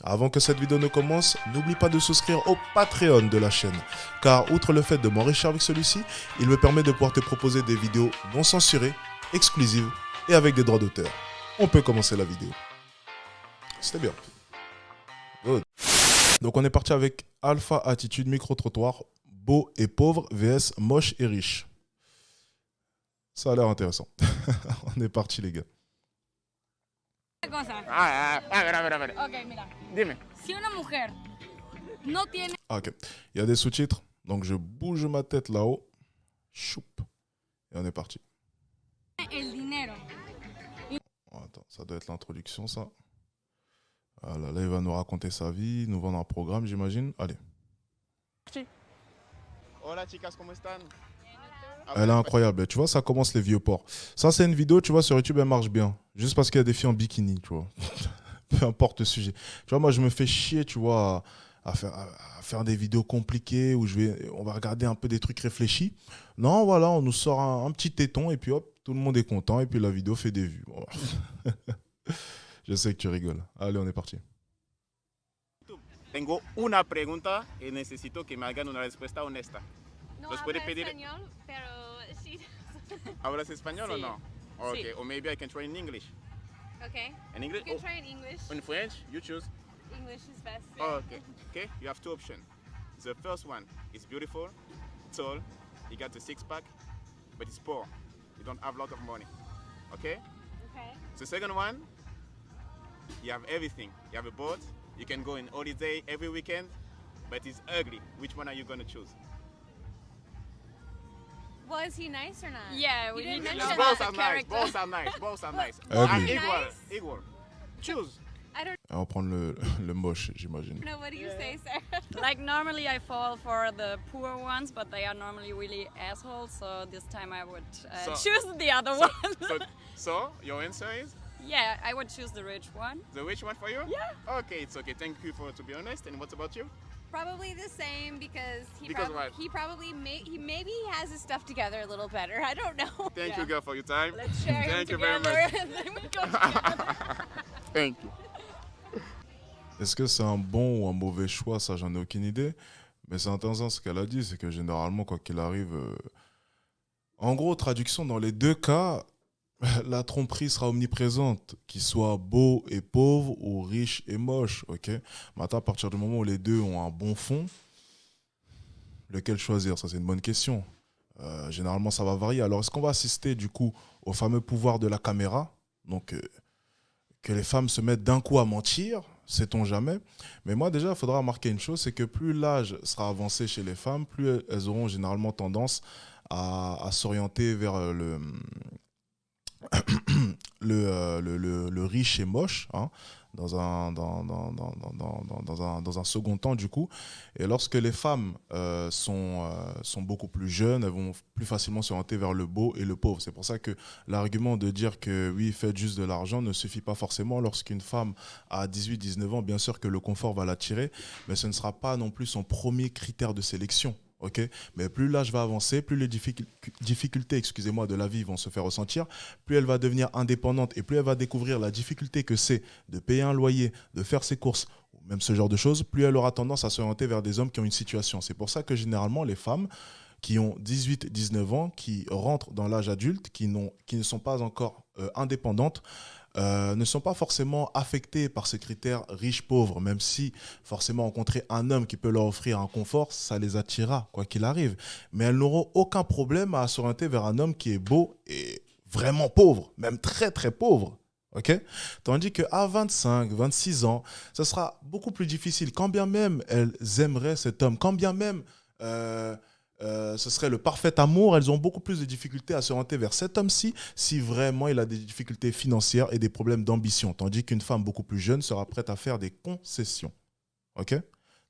Avant que cette vidéo ne commence, n'oublie pas de souscrire au Patreon de la chaîne, car outre le fait de m'enrichir avec celui-ci, il me permet de pouvoir te proposer des vidéos non censurées, exclusives et avec des droits d'auteur. On peut commencer la vidéo. C'était bien. Good. Donc on est parti avec Alpha Attitude Micro-Trottoir, beau et pauvre vs moche et riche. Ça a l'air intéressant. On est parti les gars. Cosa. A ver. Ok, mira. Dime. Si una mujer no tiene Ah, ok. Il y a des sous-titres, donc je bouge ma tête là-haut. Choup. Et on est parti. el dinero, Oh, attends, ça doit être l'introduction ça. Ah là, il va nous raconter sa vie, nous vendre un programme j'imagine. Allez. Hola chicas, ¿cómo están? Elle est incroyable. Tu vois, ça commence les vieux porcs. Ça, c'est une vidéo, tu vois, sur YouTube, elle marche bien. Juste parce qu'il y a des filles en bikini, tu vois. Peu importe le sujet. Tu vois, moi, je me fais chier, tu vois, à faire des vidéos compliquées où on va regarder un peu des trucs réfléchis. Non, voilà, on nous sort un petit téton et puis hop, tout le monde est content et puis la vidéo fait des vues. Bon. Je sais que tu rigoles. Allez, on est parti. Tengo una pregunta y necesito que me hagan una respuesta honesta. No ¿Los habla puede pedir? español, pero sí. ¿Hablas español o Sí. no? Okay, Sí. or maybe I can try in English. Okay. In English? You can try in English. In French? You choose. English is best. Oh, okay, you have two options. The first one is beautiful, tall, you got a six-pack, but it's poor. You don't have a lot of money. Okay? Okay. The second one, you have everything. You have a boat, you can go on holiday every weekend, but it's ugly. Which one are you going to choose? Well, is he nice or not? Yeah, You we didn't need to mention know Both that. are nice, both are nice, both are nice. Ugly. And equal, Nice? equal. Choose. I don't On va prendre le moche, j'imagine. know. What do you say, Sarah? Like normally I fall for the poor ones, but they are normally really assholes. So this time I would So- choose the other one. So, your answer is Yeah, I would choose the rich one. the rich one for you? Yeah. Okay, it's okay. Thank you for to be honest. And what about you? Probably the same because Because what? he probably maybe he has his stuff together a little better. I don't know. Thank Yeah. you, girl, for your time. Let's share Thank you them very together, much. and then we go together. Thank you. Est-ce que c'est un bon ou un mauvais choix? Ça, j'en ai aucune idée. Mais c'est intéressant ce qu'elle a dit, c'est que généralement, quoi qu'il arrive... En gros, traduction, dans les deux cas, la tromperie sera omniprésente, qu'il soit beau et pauvre ou riche et moche, ok? Maintenant, à partir du moment où les deux ont un bon fond, lequel choisir? Ça, c'est une bonne question. Généralement, ça va varier. Alors, est-ce qu'on va assister, du coup, au fameux pouvoir de la caméra? Donc, que les femmes se mettent d'un coup à mentir, sait-on jamais. Mais moi, déjà, il faudra remarquer une chose, c'est que plus l'âge sera avancé chez les femmes, plus elles auront généralement tendance à s'orienter vers le riche et moche, hein, dans un second temps, du coup. Et lorsque les femmes sont beaucoup plus jeunes, elles vont plus facilement s'orienter vers le beau et le pauvre. C'est pour ça que l'argument de dire que oui, faites juste de l'argent ne suffit pas forcément. Lorsqu'une femme a 18-19 ans, bien sûr que le confort va l'attirer, mais ce ne sera pas non plus son premier critère de sélection. Okay, mais plus l'âge va avancer, plus les difficultés de la vie vont se faire ressentir, plus elle va devenir indépendante et plus elle va découvrir la difficulté que c'est de payer un loyer, de faire ses courses, ou même ce genre de choses, plus elle aura tendance à s'orienter vers des hommes qui ont une situation. C'est pour ça que généralement les femmes qui ont 18-19 ans, qui rentrent dans l'âge adulte, qui ne sont pas encore indépendantes, ne sont pas forcément affectés par ces critères riches-pauvres, même si forcément rencontrer un homme qui peut leur offrir un confort, ça les attirera, quoi qu'il arrive. Mais elles n'auront aucun problème à s'orienter vers un homme qui est beau et vraiment pauvre, même très très pauvre. Okay? Tandis qu'à 25, 26 ans, ce sera beaucoup plus difficile, quand bien même elles aimeraient cet homme, quand bien même... ce serait le parfait amour, elles ont beaucoup plus de difficultés à s'orienter vers cet homme-ci si vraiment il a des difficultés financières et des problèmes d'ambition, tandis qu'une femme beaucoup plus jeune sera prête à faire des concessions. Ok?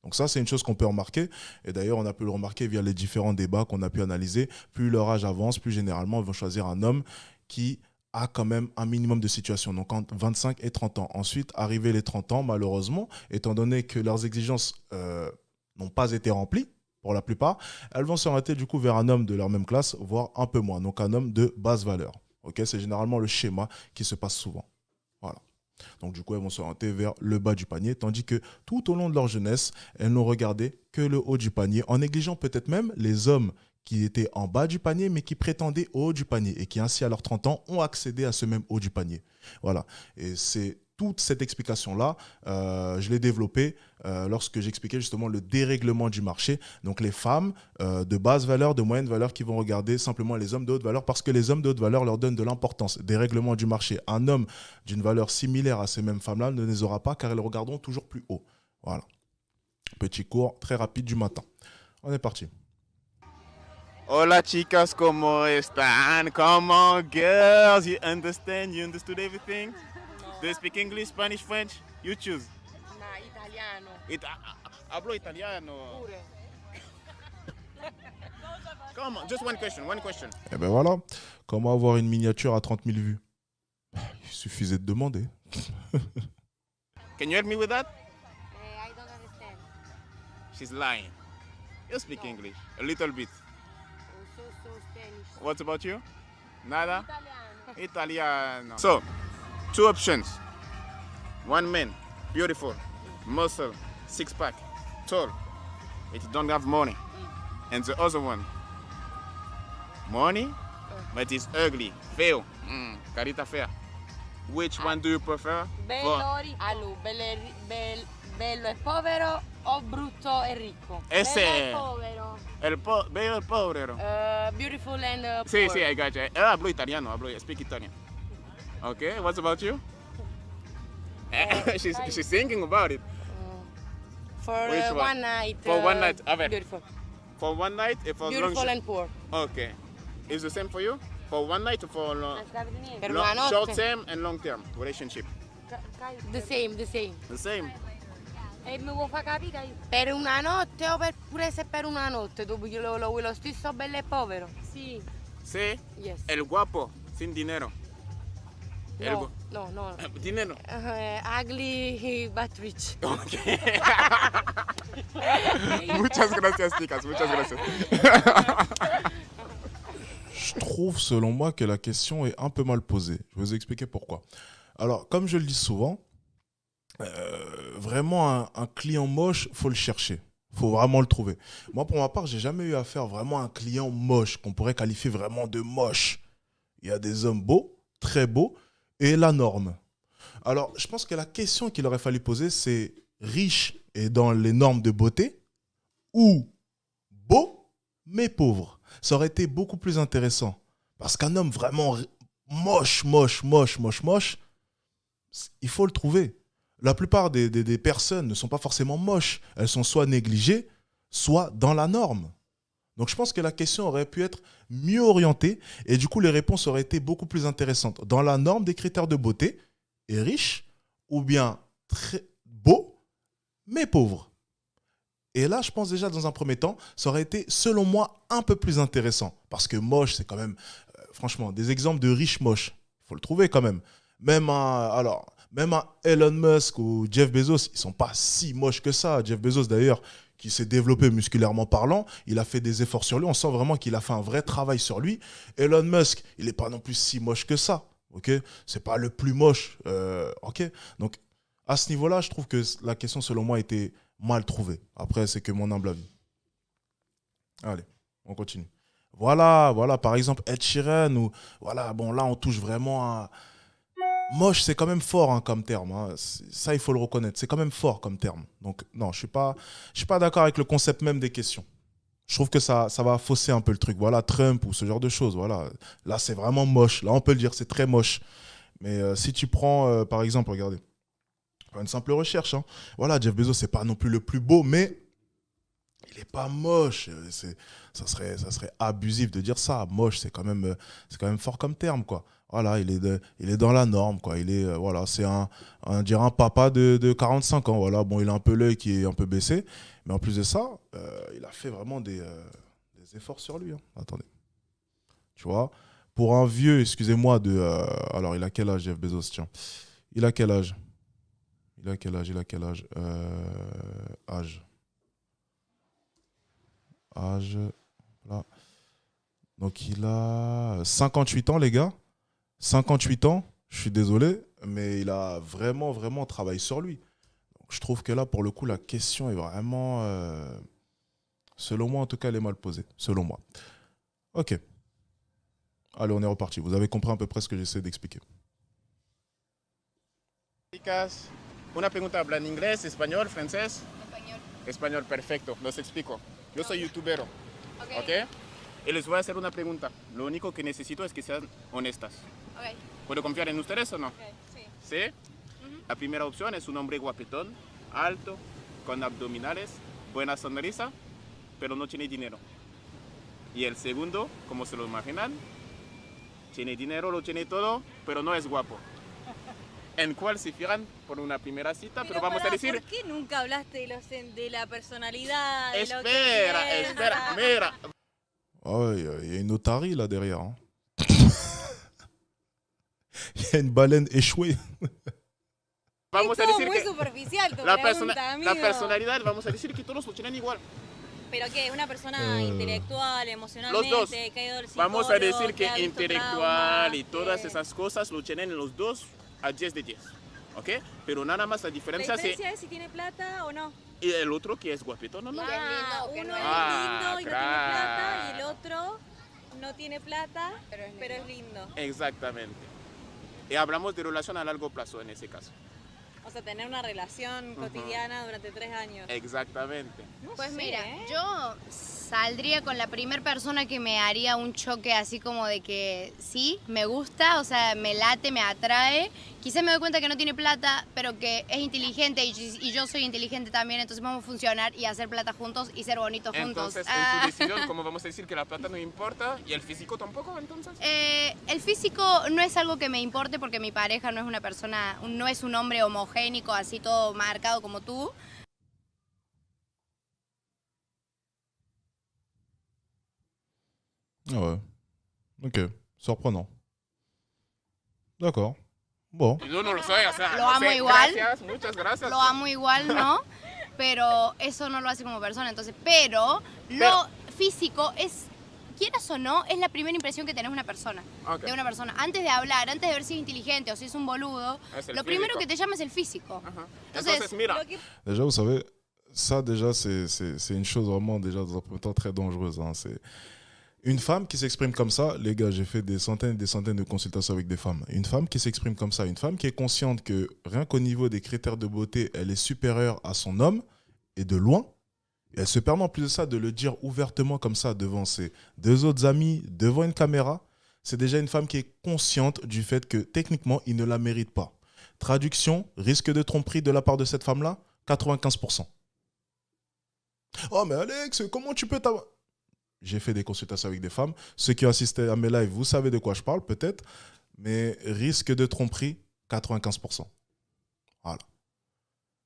Donc ça, c'est une chose qu'on peut remarquer, et d'ailleurs on a pu le remarquer via les différents débats qu'on a pu analyser. Plus leur âge avance, plus généralement ils vont choisir un homme qui a quand même un minimum de situation, donc entre 25 et 30 ans. Ensuite, arrivé les 30 ans, malheureusement, étant donné que leurs exigences n'ont pas été remplies, pour la plupart, elles vont s'orienter du coup vers un homme de leur même classe, voire un peu moins, donc un homme de basse valeur. Okay, c'est généralement le schéma qui se passe souvent. Voilà. Donc du coup, elles vont s'orienter vers le bas du panier, tandis que tout au long de leur jeunesse, elles n'ont regardé que le haut du panier, en négligeant peut-être même les hommes qui étaient en bas du panier, mais qui prétendaient au haut du panier, et qui ainsi, à leurs 30 ans, ont accédé à ce même haut du panier. Voilà. Et c'est toute cette explication-là, je l'ai développée lorsque j'expliquais justement le dérèglement du marché. Donc les femmes de basse valeur, de moyenne valeur, qui vont regarder simplement les hommes de haute valeur parce que les hommes de haute valeur leur donnent de l'importance. Dérèglement du marché. Un homme d'une valeur similaire à ces mêmes femmes-là ne les aura pas car elles regarderont toujours plus haut. Voilà. Petit cours très rapide du matin. On est parti. Hola chicas, ¿cómo están? Come on, girls. You understand? You understood everything? Do you speak English, Spanish, French? You choose. Ma italiano. Hablo italiano. Pure. Come on, just one question, one question. Et ben voilà. Comment avoir une miniature à 30 000 vues? Il suffisait de demander. Can you help me with that? I don't understand. She's lying. You speak English, a little bit. So Spanish. What about you? Nada? Italiano. Italiano. So, two options. One man, beautiful, muscle, six-pack, tall, but he don't have money. And the other one, money, but he's ugly, feo, carita fea. Which one do you prefer? Bello, Alu, bello e povero o brutto e ricco? Ese. Bello e povero. Bello el pobre. Beautiful and Sí, poor. sí, I got you. Hablo italiano, I speak Italian. Okay, what about you? She's thinking about it. For Which one? one night. For one night, a ver. Beautiful. For one night, for Beautiful long. and poor. Okay, is the same for you? For one night or for Per una notte. short term and long term relationship? The same. The same. E mi vuoi far capire? Per una notte o pure se per una notte tu lo vuoi lo stesso bello e povero? Sì. Sí, Yes. el guapo, sin dinero. No. Dinero. Ugly but rich. Okay. Muchas gracias, chicas, muchas gracias. Je trouve, selon moi, que la question est un peu mal posée. Je vais vous expliquer pourquoi. Alors, comme je le dis souvent, vraiment, un client moche, il faut le chercher. Il faut vraiment le trouver. Moi, pour ma part, j'ai jamais eu affaire vraiment à un client moche, qu'on pourrait qualifier vraiment de moche. Il y a des hommes beaux, très beaux, et la norme. Alors, je pense que la question qu'il aurait fallu poser, c'est riche et dans les normes de beauté, ou beau, mais pauvre. Ça aurait été beaucoup plus intéressant. Parce qu'un homme vraiment moche, il faut le trouver. La plupart des personnes ne sont pas forcément moches. Elles sont soit négligées, soit dans la norme. Donc je pense que la question aurait pu être mieux orientée et du coup les réponses auraient été beaucoup plus intéressantes. Dans la norme des critères de beauté, et riche, ou bien très beau, mais pauvre. Et là, je pense déjà dans un premier temps, ça aurait été, selon moi, un peu plus intéressant. Parce que moche, c'est quand même, franchement, des exemples de riches moches. Il faut le trouver quand même. Même un Elon Musk ou Jeff Bezos, ils ne sont pas si moches que ça. Jeff Bezos, d'ailleurs, qui s'est développé musculairement parlant, il a fait des efforts sur lui. On sent vraiment qu'il a fait un vrai travail sur lui. Elon Musk, il n'est pas non plus si moche que ça. Okay, c'est pas le plus moche. Okay. Donc, à ce niveau-là, je trouve que la question, selon moi, était mal trouvée. Après, c'est que mon humble avis. Allez, on continue. Voilà, par exemple, Ed Sheeran, ou voilà, bon, là, on touche vraiment à. Moche, c'est quand même fort hein, comme terme. Hein. Ça, il faut le reconnaître. C'est quand même fort comme terme. Donc, non, je suis pas d'accord avec le concept même des questions. Je trouve que ça va fausser un peu le truc. Voilà, Trump ou ce genre de choses. Voilà. Là, c'est vraiment moche. Là, on peut le dire, c'est très moche. Mais si tu prends, par exemple, regardez, une simple recherche. Hein. Voilà, Jeff Bezos, c'est pas non plus le plus beau, mais il est pas moche. Ça serait abusif de dire ça. Moche, c'est quand même fort comme terme, quoi. Voilà, il est dans la norme, quoi. Il est, voilà, c'est un papa de 45 ans. Voilà, bon, il a un peu l'œil qui est un peu baissé, mais en plus de ça, il a fait vraiment des efforts sur lui. Hein. Attendez, tu vois, pour un vieux, excusez-moi, alors il a quel âge, Jeff Bezos, tiens, il a quel âge, âge, là. Donc il a 58 ans, les gars. 58 ans, je suis désolé, mais il a vraiment, vraiment travaillé sur lui. Donc, je trouve que là, pour le coup, la question est vraiment, selon moi, en tout cas, elle est mal posée. Selon moi. Ok. Allez, on est reparti. Vous avez compris à peu près ce que j'essaie d'expliquer. Chicas, una pregunta, ¿hablan inglés, español, francés? Español. Español, perfecto. Los explico. Yo soy youtubero, Ok. ¿ok? Y les voy a hacer una pregunta. Lo único que necesito es que sean honestas. Ok. ¿Puedo confiar en ustedes o no? Sí. ¿Sí? La primera opción es un hombre guapetón, alto, con abdominales, buena sonrisa, pero no tiene dinero. Y el segundo, como se lo imaginan, tiene dinero, lo tiene todo, pero no es guapo. ¿En cuál se fijan por una primera cita? Pero vamos a decir... ¿Por qué nunca hablaste de la personalidad? De lo que Espera, piensa? espera, mira. Oh, il y a une otarie là derrière. Hein. Il y a une baleine échouée. Vamos a Es todo decir muy que superficial tu la, pregunta, amigo. la personalidad, vamos a decir que todos lo tienen igual. ¿Pero qué? ¿Una persona intelectual, emocionalmente? Los dos. Que ha ido al Vamos a psicólogo, decir que ha visto intelectual traumas, y todas que- esas cosas lo tienen los dos a 10 de 10. ¿Ok? Pero nada más la ¿La diferencia, diferencia es si tiene plata o no? y el otro que es guapito, no, no. que es lindo o que uno no es es. Ah, lindo y no claro. tiene plata y el otro no tiene plata, Pero es lindo. lindo. Exactamente. Y hablamos de relación a largo plazo en ese caso. O sea, tener una relación cotidiana durante 3 años. Exactamente. No Pues sé, mira, ¿eh? yo saldría con la primera persona que me haría un choque así como de que sí, me gusta, o sea, me late, me atrae. Quizás me doy cuenta que no tiene plata, pero que es inteligente y yo soy inteligente también, entonces vamos a funcionar y hacer plata juntos y ser bonitos juntos. Entonces, en tu decisión, ¿cómo vamos a decir que la plata no importa y el físico tampoco, entonces? El físico no es algo que me importe porque mi pareja no es una persona, no es un hombre homogénico, así todo marcado como tú. Ah ouais. Ok. Surprenant. D'accord. Bon. Yo no lo soy, o sea, Lo no amo sé, igual. Gracias, muchas gracias. Lo amo igual, ¿no? Pero eso no lo hace como persona, entonces, pero lo físico es, quieras o no, es la primera impresión que tenés de una persona. Ok. De una persona. Antes de hablar, antes de ver si es inteligente o si es un boludo, Es el lo primero físico. que te llama es el físico. Ajá. Entonces, Entonces, mira, Lo que Déjà, vous savez, ça, déjà, c'est une chose vraiment, déjà, dans un premier temps, très dangereuse. Hein. C'est une femme qui s'exprime comme ça, les gars, j'ai fait des centaines et des centaines de consultations avec des femmes. Une femme qui s'exprime comme ça, une femme qui est consciente que rien qu'au niveau des critères de beauté, elle est supérieure à son homme, et de loin. Et elle se permet en plus de ça de le dire ouvertement comme ça devant ses deux autres amis, devant une caméra. C'est déjà une femme qui est consciente du fait que techniquement, il ne la mérite pas. Traduction, risque de tromperie de la part de cette femme-là, 95%. Oh mais Alex, comment tu peux t'avoir... J'ai fait des consultations avec des femmes. Ceux qui ont assisté à mes lives, vous savez de quoi je parle peut-être. Mais risque de tromperie, 95%. Voilà.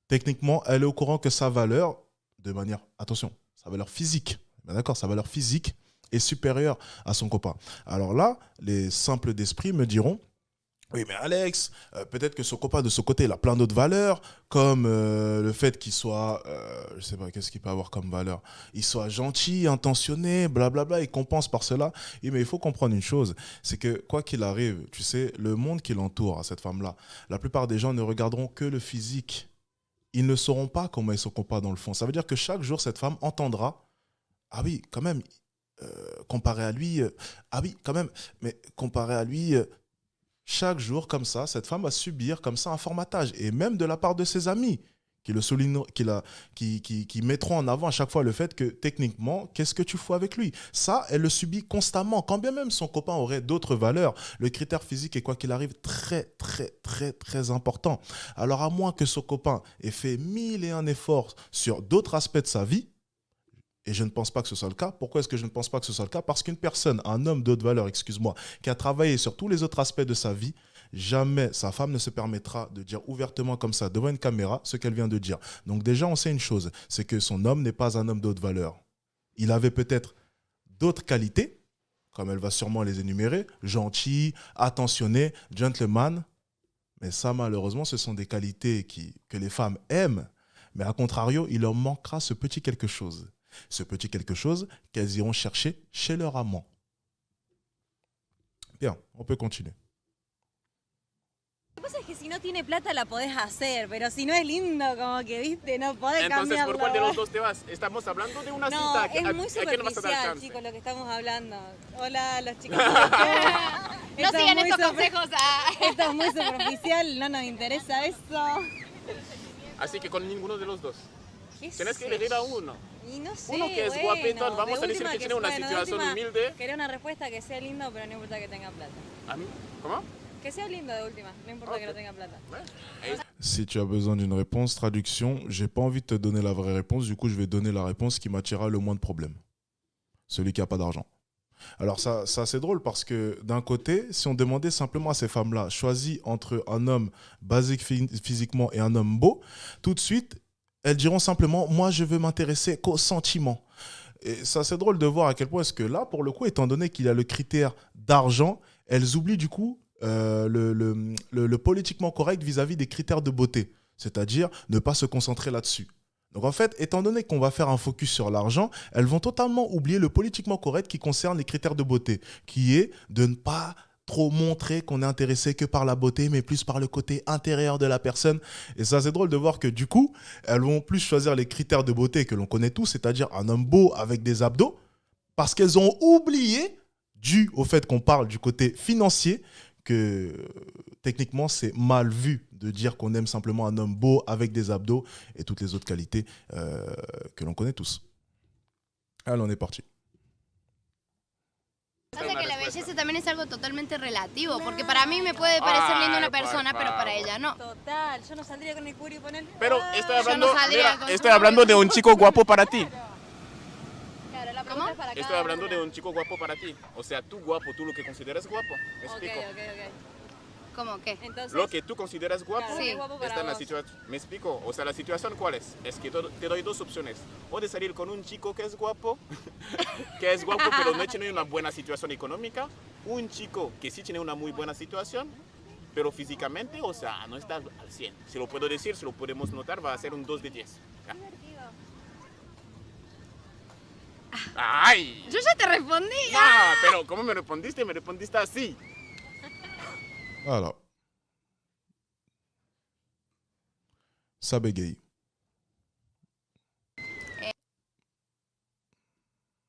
Techniquement, elle est au courant que sa valeur, de manière, attention, sa valeur physique, ben d'accord, sa valeur physique est supérieure à son copain. Alors là, les simples d'esprit me diront, oui, mais Alex, peut-être que son copain de son côté, il a plein d'autres valeurs, comme le fait qu'il soit, je sais pas, qu'est-ce qu'il peut avoir comme valeur, il soit gentil, intentionné, blablabla, il compense par cela. Oui, mais il faut comprendre une chose, c'est que quoi qu'il arrive, tu sais, le monde qui l'entoure à cette femme-là, la plupart des gens ne regarderont que le physique. Ils ne sauront pas comment est son copain dans le fond. Ça veut dire que chaque jour, cette femme entendra, ah oui, quand même, comparé à lui, ah oui, quand même, mais comparé à lui... chaque jour, comme ça, cette femme va subir comme ça un formatage. Et même de la part de ses amis, qui le soulignent, qui mettront en avant à chaque fois le fait que, techniquement, qu'est-ce que tu fous avec lui? Ça, elle le subit constamment. Quand bien même son copain aurait d'autres valeurs, le critère physique est, quoi qu'il arrive, très, très, très, très important. Alors, à moins que son copain ait fait 1001 efforts sur d'autres aspects de sa vie, et je ne pense pas que ce soit le cas. Pourquoi est-ce que je ne pense pas que ce soit le cas? Parce qu'une personne, un homme d'autres valeurs, excuse-moi, qui a travaillé sur tous les autres aspects de sa vie, jamais sa femme ne se permettra de dire ouvertement comme ça, devant une caméra, ce qu'elle vient de dire. Donc déjà, on sait une chose, c'est que son homme n'est pas un homme d'autres valeurs. Il avait peut-être d'autres qualités, comme elle va sûrement les énumérer, gentil, attentionné, gentleman. Mais ça, malheureusement, ce sont des qualités que les femmes aiment. Mais à contrario, il leur manquera ce petit quelque chose. Ce petit quelque chose qu'elles iront chercher chez leur amant. Bien, on peut continuer. Lo que pasa es que si no tiene plata la podés hacer, pero si no es lindo, como que, viste, no podés Entonces, cambiarlo. ¿por cuál de los dos te vas? Estamos hablando de una No, cita. es muy ¿A quién le vas a dar superficial, chance? chicos, lo que estamos hablando. Hola, los chicos. No sigan estos consejos. Esto es muy superficial, no nos interesa eso. Así que con ninguno de los dos. ¿Qué Tienes que sé elegir a yo? uno. Y no sé, Uno que es bueno, guapetón, vamos de a decir última que tiene una bueno, de situación última, humilde. Quería una respuesta que sea lindo, pero no importa que tenga plata. ¿A mí? ¿Cómo? Que sea lindo de última, no importa que no tenga plata. Si tu as besoin d'une réponse, traduction, j'ai pas envie de te donner la vraie réponse, du coup je vais donner la réponse qui m'attirera le moins de problèmes. Celui qui a pas d'argent. Alors ça c'est drôle parce que d'un côté, si on demandait simplement à ces femmes-là, choisis entre un homme basique physiquement et un homme beau, tout de suite, elles diront simplement, moi je veux m'intéresser qu'aux sentiments. Et ça c'est drôle de voir à quel point est-ce que là, pour le coup, étant donné qu'il y a le critère d'argent, elles oublient du coup le politiquement correct vis-à-vis des critères de beauté, c'est-à-dire ne pas se concentrer là-dessus. Donc en fait, étant donné qu'on va faire un focus sur l'argent, elles vont totalement oublier le politiquement correct qui concerne les critères de beauté, qui est de ne pas trop montrer qu'on est intéressé que par la beauté, mais plus par le côté intérieur de la personne. Et ça, c'est drôle de voir que du coup, elles vont plus choisir les critères de beauté que l'on connaît tous, c'est-à-dire un homme beau avec des abdos, parce qu'elles ont oublié, dû au fait qu'on parle du côté financier, que techniquement, c'est mal vu de dire qu'on aime simplement un homme beau avec des abdos et toutes les autres qualités que l'on connaît tous. Allez, on est parti. Pasa que la belleza también es algo totalmente relativo, porque para mí me puede parecer linda una persona, pero para ella no. Total, yo no saldría con el curi y poner... Pero estoy hablando, no saldría con- estoy hablando de un chico guapo para ti. Claro, la ¿Cómo? pregunta es para Estoy cada hablando una. de un chico guapo para ti. O sea, tú guapo, tú lo que consideras guapo. ¿Me Ok, explico? ok. ¿Cómo qué? Entonces, Lo que tú consideras guapo Claro, Sí. es guapo para está en la vos. situación. ¿Me explico? O sea, la situación cuál es? Es que te doy dos opciones. O de salir con un chico que es guapo, pero no tiene una buena situación económica. Un chico que sí tiene una muy buena situación, pero físicamente, o sea, no está al 100. Si lo puedo decir, si lo podemos notar, va a ser un 2 de 10. ¿Ya? ¡Ay! Yo ya te respondí. Ah, pero ¿cómo me respondiste? Me respondiste así. Voilà. Ça bégaye.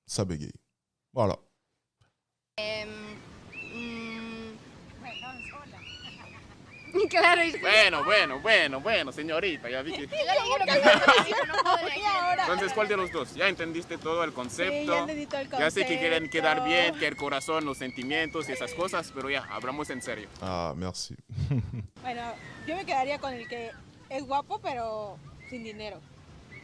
Ça bégaye. Voilà. Claro, Bueno, señorita, ya vi que... yo le juro que no puedo elegir. Entonces, ¿cuál de los dos? Ya entendiste todo el concepto. Sí, ya entendí todo el Ya sé que quieren concepto. quedar bien, que el corazón, los sentimientos y esas cosas, pero ya, hablamos en serio. Ah, merci. Bueno, yo me quedaría con el que es guapo, pero sin dinero.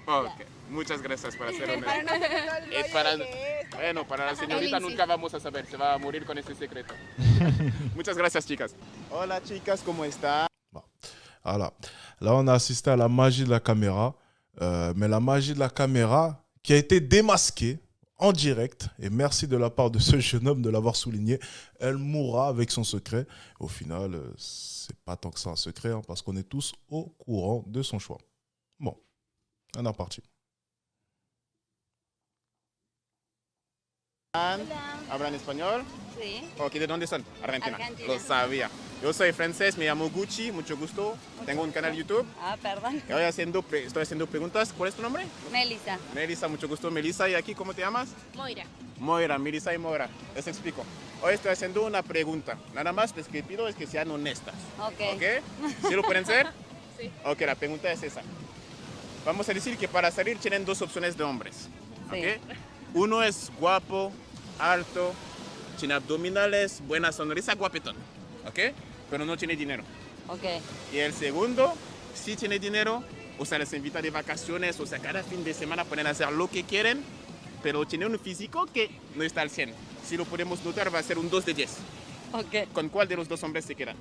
Ok, muchas gracias por hacer un... Para no hacer todo el rollo para, de que esto. bueno, para la señorita Él nunca vamos a saber, se va a morir con ese secreto. Muchas gracias, chicas. Hola, chicas, ¿cómo están? Voilà. Là, on a assisté à la magie de la caméra. Mais la magie de la caméra qui a été démasquée en direct. Et merci de la part de ce jeune homme de l'avoir souligné. Elle mourra avec son secret. Au final, c'est pas tant que ça un secret, hein, parce qu'on est tous au courant de son choix. Bon, on est parti. ¿Hablan español? Sí. Ok, ¿de dónde son? Argentina. Argentina. Lo sabía. Yo soy francés, me llamo Gucci, mucho gusto. Tengo un canal YouTube. Ah, perdón. Estoy haciendo preguntas. ¿Cuál es tu nombre? Melissa. Melissa, mucho gusto. Melissa, ¿y aquí cómo te llamas? Moira. Moira, Melissa y Moira. Les explico. Hoy estoy haciendo una pregunta. Nada más les que pido es que sean honestas. Ok. ¿Ok? ¿Sí lo pueden ser? Sí. Ok, la pregunta es esa. Vamos a decir que para salir tienen dos opciones de hombres. Sí. ¿Ok? Uno es guapo, alto, tiene abdominales, buena sonrisa, guapetón. ¿Ok? Pero no tiene dinero. Ok. Y el segundo, sí tiene dinero, o sea, les invita de vacaciones, o sea, cada fin de semana pueden hacer lo que quieren, pero tiene un físico que no está al 100. Si lo podemos notar, va a ser un 2 de 10. Ok. ¿Con cuál de los dos hombres se quedan?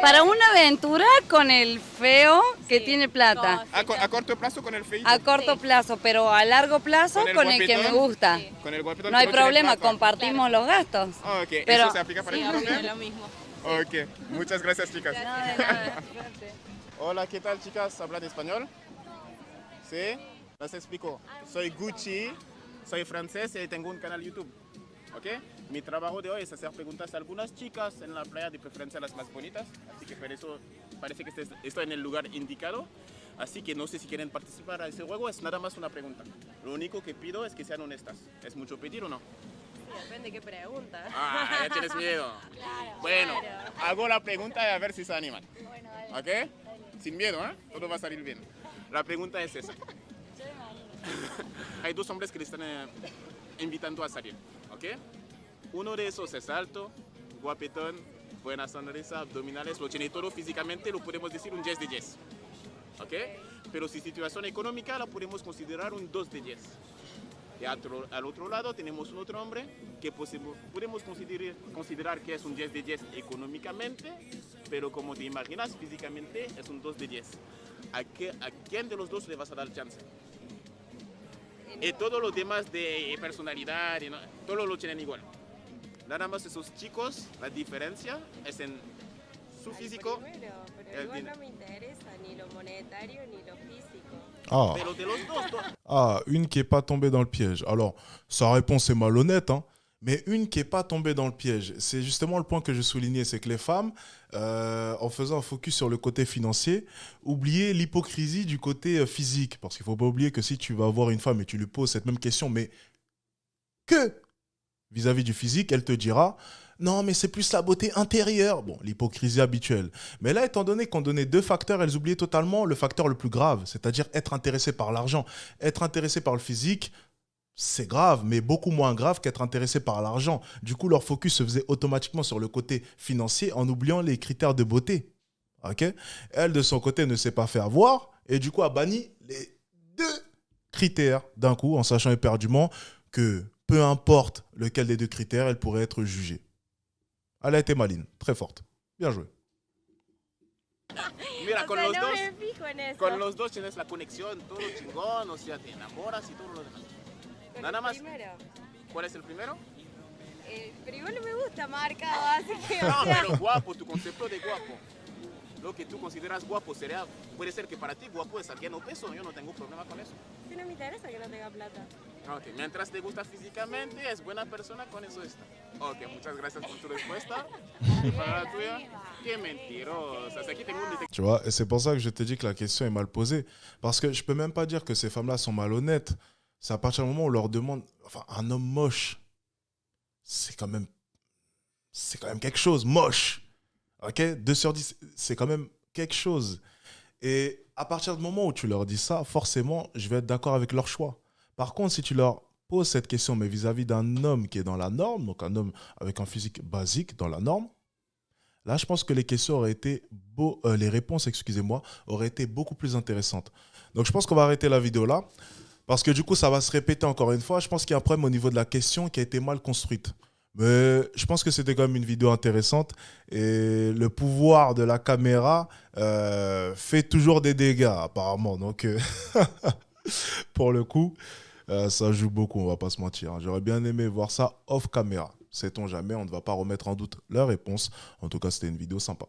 Para una aventura con el feo que tiene plata. A corto plazo con el feito. A corto plazo, pero a largo plazo con el que me guapetón. gusta. Con el guapetón No que hay tiene problema, plata. compartimos los gastos. Ok, Pero- ¿eso se aplica para ti también? Lo mismo. Ok, muchas gracias, chicas. Hola, ¿qué tal, chicas? ¿Hablan español? ¿Sí? Les explico. Soy Gucci, soy francés y tengo un canal YouTube. ¿Ok? Mi trabajo de hoy es hacer preguntas a algunas chicas en la playa, de preferencia las más bonitas, así que por eso parece que estoy en el lugar indicado. Así que no sé si quieren participar a ese juego, es nada más una pregunta. Lo único que pido es que sean honestas. ¿Es mucho pedir o no? Depende qué pregunta. Ah, ya tienes miedo. Bueno, hago la pregunta y a ver si se animan. Bueno, dale. ¿Ok? Dale. Sin miedo, ¿eh? Todo va a salir bien. La pregunta es esa. Hay dos hombres que le están invitando a salir, ¿ok? Uno de esos es alto, guapetón, buena sonrisa, abdominales, lo tiene todo físicamente, lo podemos decir un 10 de 10, ¿ok? Pero si situación económica la podemos considerar un 2 de 10. Y al otro lado tenemos un otro hombre que podemos considerar que es un 10 de 10 económicamente, pero como te imaginas, físicamente es un 2 de 10. ¿A quién de los dos le vas a dar chance? Y todo lo demás de personalidad, todo lo tienen igual. Nada más esos chicos, la diferencia es en su físico. Pero igual no me interesa ni lo monetario ni lo físico. Ah. Pero de los dos, Ah, une qui n'est pas tombée dans le piège. Alors, sa réponse est malhonnête, hein, mais une qui n'est pas tombée dans le piège. C'est justement le point que je soulignais, c'est que les femmes, en faisant un focus sur le côté financier, oubliaient l'hypocrisie du côté physique. Parce qu'il ne faut pas oublier que si tu vas voir une femme et tu lui poses cette même question, mais que vis-à-vis du physique, elle te dira non, mais c'est plus la beauté intérieure. Bon, l'hypocrisie habituelle. Mais là, étant donné qu'on donnait deux facteurs, elles oubliaient totalement le facteur le plus grave, c'est-à-dire être intéressé par l'argent. Être intéressé par le physique, c'est grave, mais beaucoup moins grave qu'être intéressé par l'argent. Du coup, leur focus se faisait automatiquement sur le côté financier en oubliant les critères de beauté. Ok ? Elle, de son côté, ne s'est pas fait avoir et du coup a banni les deux critères d'un coup, en sachant éperdument que peu importe lequel des deux critères, elle pourrait être jugée. Elle a été maline, très forte. Bien joué. Mira, O sea, no me fijo en eso. con los dos tienes la conexión, todo chingón, o sea, te enamoras y todo lo demás. Con Nada el más. Primero. ¿Cuál es el primero? Pero igual no me gusta marcado, así que. No, o sea, pero guapo, tu concepto de guapo. Lo que tú consideras guapo puede ser que para ti guapo es alguien obeso, yo no tengo problema con eso. si no me interesa que no tenga plata. Ok, mientras te gusta físicamente, es buena persona, con eso está. Ok, muchas gracias por tu respuesta. Y para la tuya, qué mentirosa. Aquí tengo un detective. Tu vois, et c'est pour ça que je te dis que la question est mal posée. Parce que je peux même pas dire que ces femmes-là sont malhonnêtes. C'est à partir du moment où on leur demande... Enfin, un homme moche, c'est quand même quelque chose. Moche. Ok ? 2 sur 10, c'est quand même quelque chose. Et à partir du moment où tu leur dis ça, forcément, je vais être d'accord avec leur choix. Par contre, si tu leur poses cette question, mais vis-à-vis d'un homme qui est dans la norme, donc un homme avec un physique basique dans la norme, là, je pense que les questions auraient été les réponses, excusez-moi, auraient été beaucoup plus intéressantes. Donc, je pense qu'on va arrêter la vidéo là, parce que du coup, ça va se répéter encore une fois. Je pense qu'il y a un problème au niveau de la question qui a été mal construite. Mais je pense que c'était quand même une vidéo intéressante et le pouvoir de la caméra fait toujours des dégâts apparemment. Donc, pour le coup, ça joue beaucoup, on va pas se mentir. J'aurais bien aimé voir ça off caméra. Sait-on jamais, on ne va pas remettre en doute leur réponse. En tout cas, c'était une vidéo sympa.